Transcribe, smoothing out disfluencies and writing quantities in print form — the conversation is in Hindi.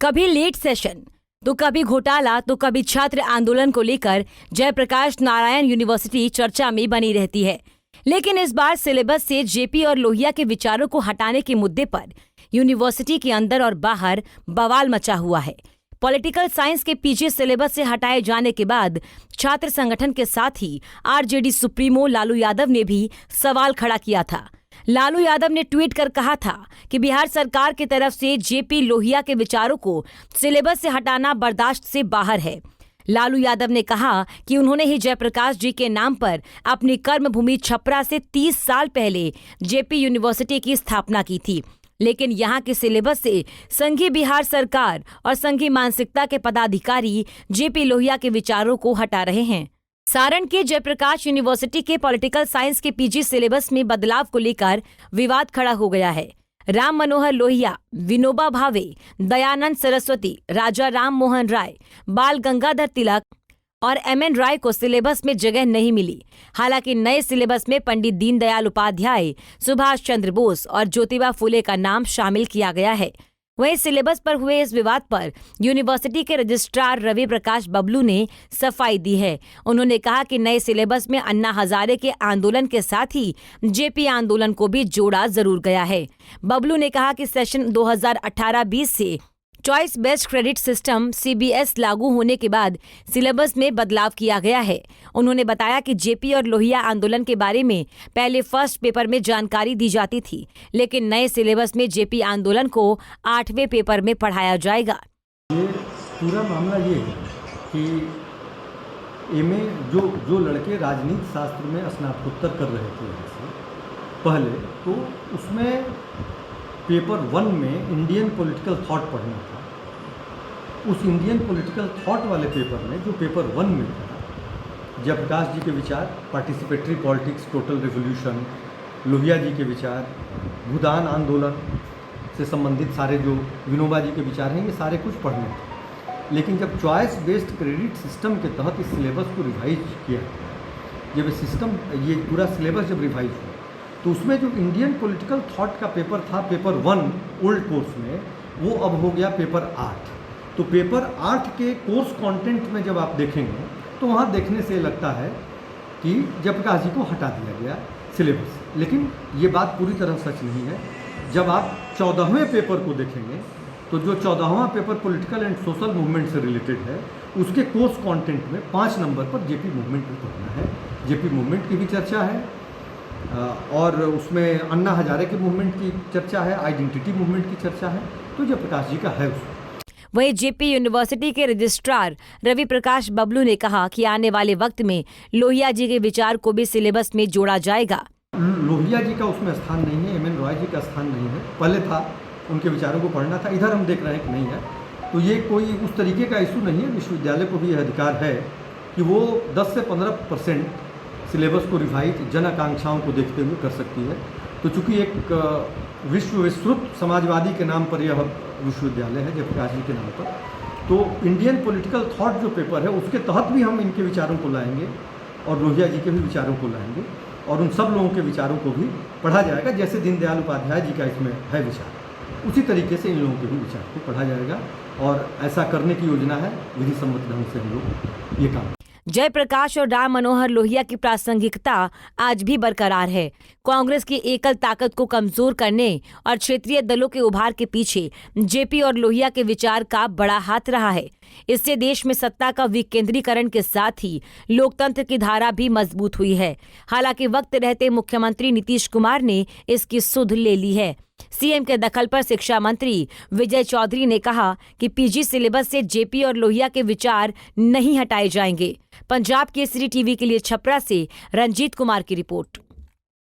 कभी लेट सेशन तो कभी घोटाला तो कभी छात्र आंदोलन को लेकर जयप्रकाश नारायण यूनिवर्सिटी चर्चा में बनी रहती है। लेकिन इस बार सिलेबस से जेपी और लोहिया के विचारों को हटाने के मुद्दे पर यूनिवर्सिटी के अंदर और बाहर बवाल मचा हुआ है। पॉलिटिकल साइंस के पीछे सिलेबस से हटाए जाने के बाद छात्र संगठन के साथ ही आरजेडी सुप्रीमो लालू यादव ने भी सवाल खड़ा किया था। लालू यादव ने ट्वीट कर कहा था कि बिहार सरकार की तरफ से जेपी लोहिया के विचारों को सिलेबस से हटाना बर्दाश्त से बाहर है। लालू यादव ने कहा कि उन्होंने ही जयप्रकाश जी के नाम पर अपनी कर्मभूमि छपरा से 30 साल पहले जेपी यूनिवर्सिटी की स्थापना की थी, लेकिन यहाँ के सिलेबस से संघीय बिहार सरकार और संघीय मानसिकता के पदाधिकारी जेपी लोहिया के विचारों को हटा रहे हैं। सारण के जयप्रकाश यूनिवर्सिटी के पॉलिटिकल साइंस के पीजी सिलेबस में बदलाव को लेकर विवाद खड़ा हो गया है। राम मनोहर लोहिया, विनोबा भावे, दयानंद सरस्वती, राजा राम मोहन राय, बाल गंगाधर तिलक और एमएन राय को सिलेबस में जगह नहीं मिली। हालांकि नए सिलेबस में पंडित दीनदयाल उपाध्याय, सुभाष चंद्र बोस और ज्योतिबा फुले का नाम शामिल किया गया है। वहीं सिलेबस पर हुए इस विवाद पर यूनिवर्सिटी के रजिस्ट्रार रवि प्रकाश बबलू ने सफाई दी है। उन्होंने कहा कि नए सिलेबस में अन्ना हजारे के आंदोलन के साथ ही जेपी आंदोलन को भी जोड़ा जरूर गया है। बबलू ने कहा कि सेशन 2018-20 से choice based credit system CBS लागू होने के बाद सिलेबस में बदलाव किया गया है। उन्होंने बताया कि जेपी और लोहिया आंदोलन के बारे में पहले फर्स्ट पेपर में जानकारी दी जाती थी, लेकिन नए सिलेबस में जेपी आंदोलन को 8वें पेपर में पढ़ाया जाएगा। ये पूरा मामला ये है कि एमए जो लड़के राजनीति शास्त्र में स्नातकोत्तर कर रहे थे पहले, तो उसमें पेपर 1 में इंडियन पॉलिटिकल थॉट पढ़ना था। उस इंडियन पॉलिटिकल थॉट वाले पेपर में, जो पेपर 1 में था, जयप्रकाश जी के विचार, participatory politics, total revolution, Lohia ji के विचार, भूदान आंदोलन से संबंधित सारे जो विनोबा जी के विचार हैं, ये सारे कुछ पढ़ने थे। लेकिन जब चॉइस बेस्ड क्रेडिट सिस्टम के तहत इस सिलेबस को रिवाइज किया, जब ये पूरा सिलेबस जब रिवाइज हुआ, तो उसमें जो इंडियन पॉलिटिकल थॉट का पेपर था, पेपर 1 ओल्ड कोर्स में, वो अब हो गया पेपर 8। तो पेपर 8 के कोर्स कंटेंट में जब आप देखेंगे तो वहाँ देखने से लगता है कि जयप्रकाश जी को हटा दिया गया सिलेबस से। लेकिन ये बात पूरी तरह सच नहीं है। जब आप 14वें पेपर को देखेंगे तो जो 14वां paper political and social movement से रिलेटेड है, उसके कोर्स कंटेंट में 5 नंबर पर जेपी मूवमेंट को पढ़ना है। जेपी मूवमेंट की भी चर्चा है और उसमें अन्ना हजारे के मूवमेंट की चर्चा है, आइडेंटिटी मूवमेंट की चर्चा है, तो जयप्रकाश जी का है उसमें। वहीं जेपी यूनिवर्सिटी के रजिस्ट्रार रवि प्रकाश बबलू ने कहा कि आने वाले वक्त में लोहिया जी के विचार को भी सिलेबस में जोड़ा जाएगा। लोहिया जी का उसमें स्थान नहीं है, एमएन रॉय जी का स्थान नहीं है। पहले था, उनके विचारों को पढ़ना था। इधर हम देख रहे हैं कि नहीं है, तो ये कोई उस तरीके का इशू नहीं है। विश्वविद्यालय को भी यह अधिकार है कि वो 10 से 15% सिलेबस को रिवाइज जन आकांक्षाओं को देखते हुए कर सकती है। तो चूँकि एक विश्व विस्तृत समाजवादी के नाम पर यह विश्वविद्यालय है, जयप्रकाश जी के नाम पर, तो इंडियन पॉलिटिकल थॉट जो पेपर है, उसके तहत भी हम इनके विचारों को लाएंगे और लोहिया जी के भी विचारों को लाएंगे और उन सब लोगों के विचारों को भी पढ़ा जाएगा। जैसे दीनदयाल उपाध्याय जी का इसमें है विचार, उसी तरीके से इन लोगों के भी विचार को पढ़ा जाएगा और ऐसा करने की योजना है। विधि सम्मत ढंग से हम लोग ये काम। जयप्रकाश और राम मनोहर लोहिया की प्रासंगिकता आज भी बरकरार है। कांग्रेस की एकल ताकत को कमजोर करने और क्षेत्रीय दलों के उभार के पीछे जेपी और लोहिया के विचार का बड़ा हाथ रहा है। इससे देश में सत्ता का विकेंद्रीकरण के साथ ही लोकतंत्र की धारा भी मजबूत हुई है। हालांकि वक्त रहते मुख्यमंत्री नीतीश कुमार ने इसकी सुध ले ली है। सीएम के दखल पर शिक्षा मंत्री विजय चौधरी ने कहा कि पीजी सिलेबस से जेपी और लोहिया के विचार नहीं हटाए जाएंगे। पंजाब केसरी टीवी के लिए छपरा से रंजीत कुमार की रिपोर्ट।